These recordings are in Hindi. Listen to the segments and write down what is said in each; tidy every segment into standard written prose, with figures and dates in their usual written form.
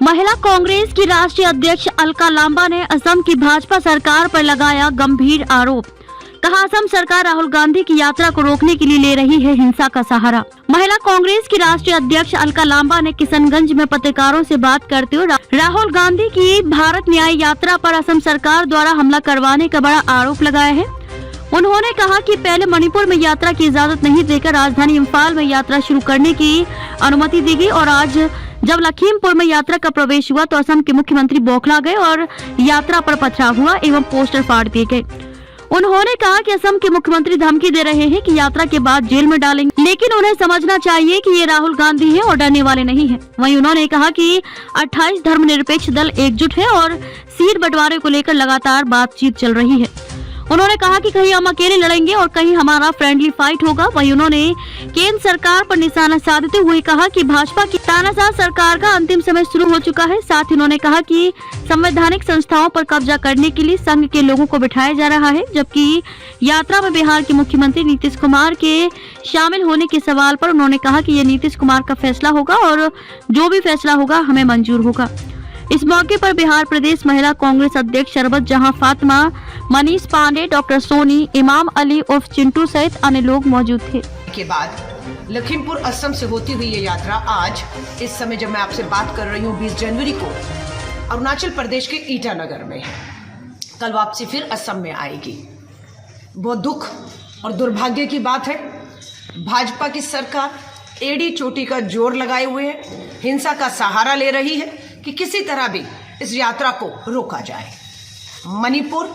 महिला कांग्रेस की राष्ट्रीय अध्यक्ष अलका लांबा ने असम की भाजपा सरकार पर लगाया गंभीर आरोप। कहा, असम सरकार राहुल गांधी की यात्रा को रोकने के लिए ले रही है हिंसा का सहारा। महिला कांग्रेस की राष्ट्रीय अध्यक्ष अलका लांबा ने किशनगंज में पत्रकारों से बात करते हुए राहुल गांधी की भारत न्याय यात्रा पर असम सरकार द्वारा हमला करवाने का बड़ा आरोप लगाया है। उन्होंने कहा कि पहले मणिपुर में यात्रा की इजाजत नहीं देकर राजधानी इम्फाल में यात्रा शुरू करने की अनुमति दी गई और आज जब लखीमपुर में यात्रा का प्रवेश हुआ तो असम के मुख्यमंत्री बौखला गए और यात्रा पर पथराव हुआ एवं पोस्टर फाड़ दिए गए। उन्होंने कहा कि असम के मुख्यमंत्री धमकी दे रहे हैं कि यात्रा के बाद जेल में डालेंगे, लेकिन उन्हें समझना चाहिए कि ये राहुल गांधी हैं और डरने वाले नहीं हैं। वहीं उन्होंने कहा कि 28 धर्मनिरपेक्ष दल एकजुट है और सीट बंटवारे को लेकर लगातार बातचीत चल रही है। उन्होंने कहा कि कहीं हम अकेले लड़ेंगे और कहीं हमारा फ्रेंडली फाइट होगा। वहीं उन्होंने केंद्र सरकार पर निशाना साधते हुए कहा कि भाजपा की तानाशाह सरकार का अंतिम समय शुरू हो चुका है। साथ ही उन्होंने कहा कि संवैधानिक संस्थाओं पर कब्जा करने के लिए संघ के लोगों को बिठाया जा रहा है, जबकि यात्रा में बिहार के मुख्यमंत्री नीतीश कुमार के शामिल होने के सवाल पर उन्होंने कहा कि ये नीतीश कुमार का फैसला होगा और जो भी फैसला होगा हमें मंजूर होगा। इस मौके पर बिहार प्रदेश महिला कांग्रेस अध्यक्ष शरबत जहां फातिमा, मनीष पांडे, डॉक्टर सोनी, इमाम अली उर्फ चिंटू सहित अन्य लोग मौजूद थे। के बाद लखीमपुर असम से होती हुई ये यात्रा आज इस समय जब मैं आपसे बात कर रही हूँ 20 जनवरी को अरुणाचल प्रदेश के ईटानगर में है। कल वापसी फिर असम में आएगी। बहुत दुख और दुर्भाग्य की बात है, भाजपा की सरकार एड़ी चोटी का जोर लगाए हुए है, हिंसा का सहारा ले रही है कि किसी तरह भी इस यात्रा को रोका जाए। मणिपुर,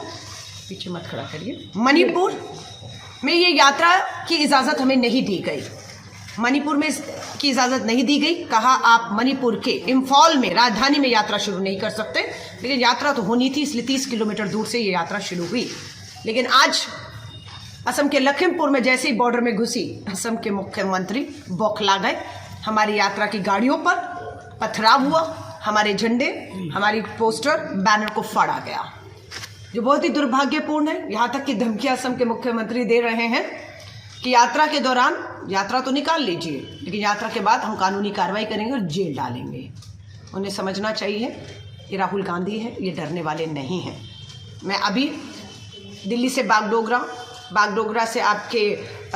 पीछे मत खड़ा करिए, मणिपुर में ये यात्रा की इजाज़त हमें नहीं दी गई। मणिपुर में की इजाज़त नहीं दी गई। कहा आप मणिपुर के इम्फाल में राजधानी में यात्रा शुरू नहीं कर सकते, लेकिन यात्रा तो होनी थी, इसलिए 30 किलोमीटर दूर से ये यात्रा शुरू हुई। लेकिन आज असम के लखीमपुर में जैसे ही बॉर्डर में घुसी, असम के मुख्यमंत्री बौखला गए। हमारी यात्रा की गाड़ियों पर पथराव हुआ, हमारे झंडे, हमारी पोस्टर, बैनर को फाड़ा गया, जो बहुत ही दुर्भाग्यपूर्ण है। यहाँ तक कि धमकियां असम के मुख्यमंत्री दे रहे हैं कि यात्रा के दौरान यात्रा तो निकाल लीजिए, लेकिन यात्रा के बाद हम कानूनी कार्रवाई करेंगे और जेल डालेंगे। उन्हें समझना चाहिए कि राहुल गांधी है, ये डरने वाले नहीं हैं। मैं अभी दिल्ली से बागडोगरा से आपके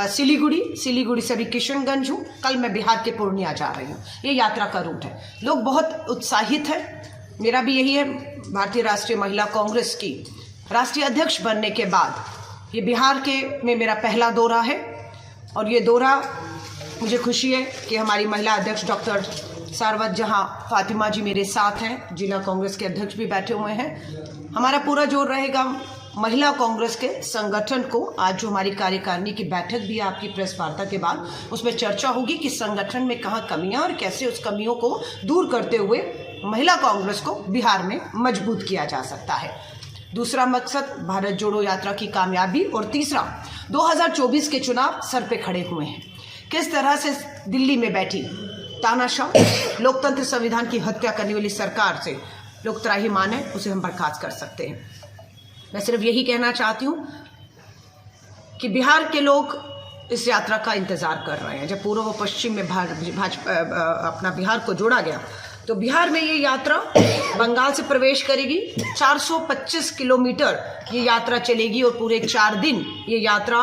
सिलीगुड़ी से अभी किशनगंज हूँ। कल मैं बिहार के पूर्णिया जा रही हूँ। ये यात्रा का रूट है। लोग बहुत उत्साहित हैं। मेरा भी यही है, भारतीय राष्ट्रीय महिला कांग्रेस की राष्ट्रीय अध्यक्ष बनने के बाद ये बिहार के में मेरा पहला दौरा है और ये दौरा मुझे खुशी है कि हमारी महिला अध्यक्ष डॉक्टर शरबत जहां फातिमा जी मेरे साथ हैं, जिला कांग्रेस के अध्यक्ष भी बैठे हुए हैं। हमारा पूरा जोर रहेगा महिला कांग्रेस के संगठन को। आज जो हमारी कार्यकारिणी की बैठक भी है आपकी प्रेस वार्ता के बाद, उसमें चर्चा होगी कि संगठन में कहाँ कमियां और कैसे उस कमियों को दूर करते हुए महिला कांग्रेस को बिहार में मजबूत किया जा सकता है। दूसरा मकसद भारत जोड़ो यात्रा की कामयाबी और तीसरा 2024 के चुनाव सर पे खड़े हुए हैं। किस तरह से दिल्ली में बैठी तानाशाह लोकतंत्र संविधान की हत्या करने वाली सरकार से लोग त्राही माने, उसे हम बर्खास्त कर सकते हैं। मैं सिर्फ यही कहना चाहती हूँ कि बिहार के लोग इस यात्रा का इंतज़ार कर रहे हैं। जब पूर्व व पश्चिम में भाजपा अपना बिहार को जोड़ा गया तो बिहार में ये यात्रा बंगाल से प्रवेश करेगी। 425 किलोमीटर ये यात्रा चलेगी और पूरे 4 दिन ये यात्रा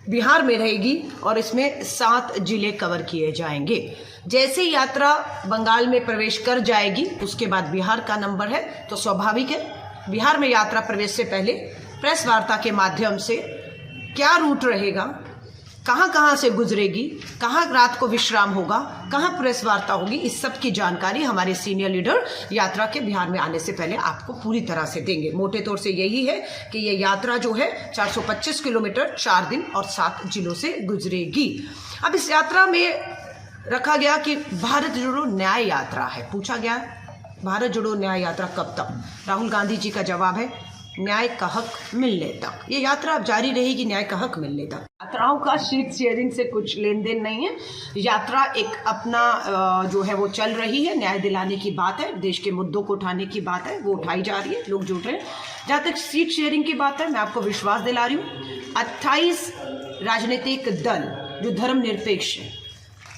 बिहार में रहेगी और इसमें 7 जिले कवर किए जाएंगे। जैसे यात्रा बंगाल में प्रवेश कर जाएगी उसके बाद बिहार का नंबर है, तो स्वाभाविक है बिहार में यात्रा प्रवेश से पहले प्रेस वार्ता के माध्यम से क्या रूट रहेगा, कहाँ कहाँ से गुजरेगी, कहाँ रात को विश्राम होगा, कहाँ प्रेस वार्ता होगी, इस सब की जानकारी हमारे सीनियर लीडर यात्रा के बिहार में आने से पहले आपको पूरी तरह से देंगे। मोटे तौर से यही है कि ये यात्रा जो है 425 किलोमीटर 4 दिन और 7 जिलों से गुजरेगी। अब इस यात्रा में रखा गया कि भारत जोड़ो न्याय यात्रा है। पूछा गया भारत जोड़ो न्याय यात्रा कब तक? राहुल गांधी जी का जवाब है न्याय का हक मिलने तक। ये यात्रा अब जारी रहेगी न्याय का हक मिलने तक। यात्राओं का शीट शेयरिंग से कुछ लेन देन नहीं है। यात्रा एक अपना जो है वो चल रही है, न्याय दिलाने की बात है, देश के मुद्दों को उठाने की बात है, वो उठाई जा रही है, लोग जुड़ रहे हैं। जहाँ तक सीट शेयरिंग की बात है, मैं आपको विश्वास दिला रही हूँ 28 राजनीतिक दल जो धर्मनिरपेक्ष है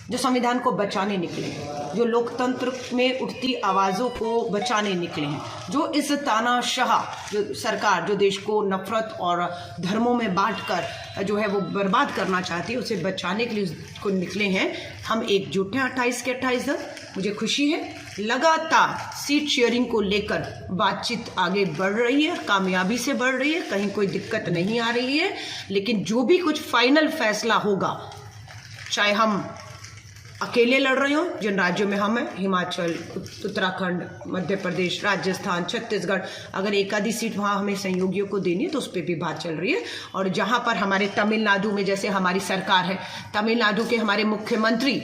जो संविधान को बचाने निकले हैं, जो लोकतंत्र में उठती आवाज़ों को बचाने निकले हैं, जो इस तानाशाह जो सरकार जो देश को नफरत और धर्मों में बांटकर जो है वो बर्बाद करना चाहती है, उसे बचाने के लिए उसको निकले हैं। हम एकजुट हैं 28 के 28 दिन। मुझे खुशी है लगातार सीट शेयरिंग को लेकर बातचीत आगे बढ़ रही है, कामयाबी से बढ़ रही है, कहीं कोई दिक्कत नहीं आ रही है। लेकिन जो भी कुछ फाइनल फैसला होगा, चाहे हम अकेले लड़ रहे हों जिन राज्यों में हम हैं, हिमाचल, उत्तराखंड, मध्य प्रदेश, राजस्थान, छत्तीसगढ़, अगर एक आधी सीट वहाँ हमें सहयोगियों को देनी है तो उस पर भी बात चल रही है। और जहाँ पर हमारे तमिलनाडु में जैसे हमारी सरकार है, तमिलनाडु के हमारे मुख्यमंत्री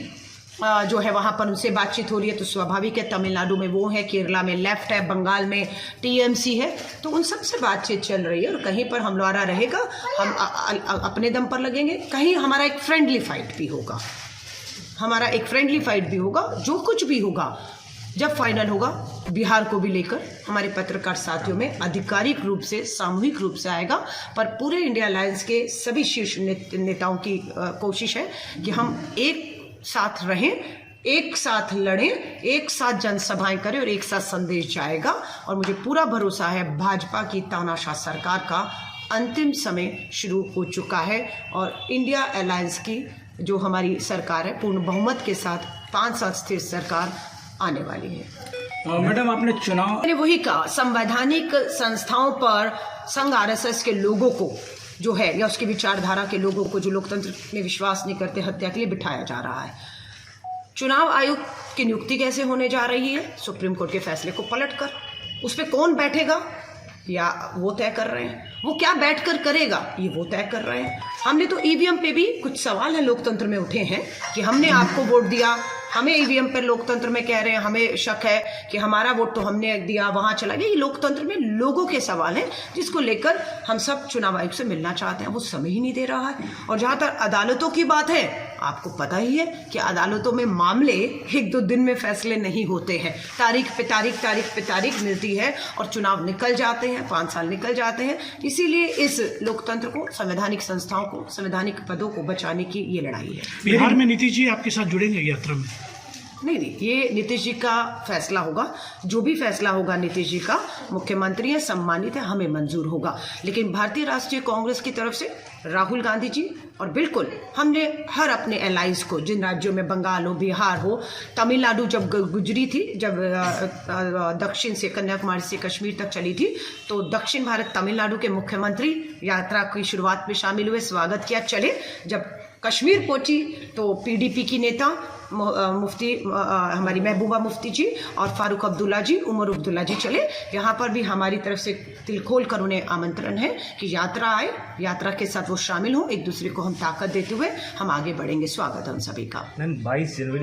जो है वहाँ पर उनसे बातचीत हो रही है, तो स्वाभाविक है तमिलनाडु में वो है, केरला में लेफ्ट है, बंगाल में टीएमसी है, तो उन सब से बातचीत चल रही है। और कहीं पर हमारा रहेगा, हम अपने दम पर लगेंगे, कहीं हमारा एक फ्रेंडली फाइट भी होगा, हमारा एक फ्रेंडली फाइट भी होगा। जो कुछ भी होगा जब फाइनल होगा, बिहार को भी लेकर हमारे पत्रकार साथियों में आधिकारिक रूप से, सामूहिक रूप से आएगा। पर पूरे इंडिया अलायंस के सभी शीर्ष नेताओं की कोशिश है कि हम एक साथ रहें, एक साथ लड़ें, एक साथ जनसभाएं करें और एक साथ संदेश जाएगा। और मुझे पूरा भरोसा है भाजपा की तानाशाह सरकार का अंतिम समय शुरू हो चुका है और इंडिया अलायंस की जो हमारी सरकार है पूर्ण बहुमत के साथ 5 साल स्थिर सरकार आने वाली है। मैडम, आपने चुनाव, मैंने वही कहा, संवैधानिक संस्थाओं पर संघ आरएसएस के लोगों को जो है या उसकी विचारधारा के लोगों को जो लोकतंत्र में विश्वास नहीं करते, हत्या के लिए बिठाया जा रहा है। चुनाव आयोग की नियुक्ति कैसे होने जा रही है, सुप्रीम कोर्ट के फैसले को पलटकर, उस पर कौन बैठेगा या वो तय कर रहे हैं, वो क्या बैठकर करेगा ये वो तय कर रहे हैं। हमने तो ईवीएम पे भी कुछ सवाल है लोकतंत्र में उठे हैं कि हमने आपको वोट दिया, हमें ईवीएम पर लोकतंत्र में कह रहे हैं, हमें शक है कि हमारा वोट तो हमने दिया वहां चला गया। ये लोकतंत्र में लोगों के सवाल हैं जिसको लेकर हम सब चुनाव आयोग से मिलना चाहते हैं, वो समय ही नहीं दे रहा है। और जहां तक अदालतों की बात है, आपको पता ही है कि अदालतों में मामले 1-2 दिन में फैसले नहीं होते हैं, तारीख पे तारीख मिलती है और चुनाव निकल जाते हैं, 5 साल निकल जाते हैं। इसीलिए इस लोकतंत्र को, संवैधानिक संस्थाओं को, संवैधानिक पदों को बचाने की ये लड़ाई है। बिहार में नीतीश जी आपके साथ जुड़ेंगे यात्रा में? नहीं, ये नीतीश जी का फैसला होगा। जो भी फैसला होगा नीतीश जी का, मुख्यमंत्री है, सम्मानित है, हमें मंजूर होगा। लेकिन भारतीय राष्ट्रीय कांग्रेस की तरफ से राहुल गांधी जी और बिल्कुल हमने हर अपने एलाइंस को, जिन राज्यों में बंगाल हो, बिहार हो, तमिलनाडु जब गुजरी थी, जब दक्षिण से कन्याकुमारी से कश्मीर तक चली थी, तो दक्षिण भारत तमिलनाडु के मुख्यमंत्री यात्रा की शुरुआत में शामिल हुए, स्वागत किया। चले जब कश्मीर पहुंची तो पीडीपी की नेता मुफ्ती हमारी महबूबा मुफ्ती जी और फारूक अब्दुल्ला जी, उमर अब्दुल्ला जी चले। यहाँ पर भी हमारी तरफ से दिल खोल कर उन्हें आमंत्रण है कि यात्रा आए, यात्रा के साथ वो शामिल हों, एक दूसरे को हम ताकत देते हुए हम आगे बढ़ेंगे। स्वागत है हम सभी का। 22 जनवरी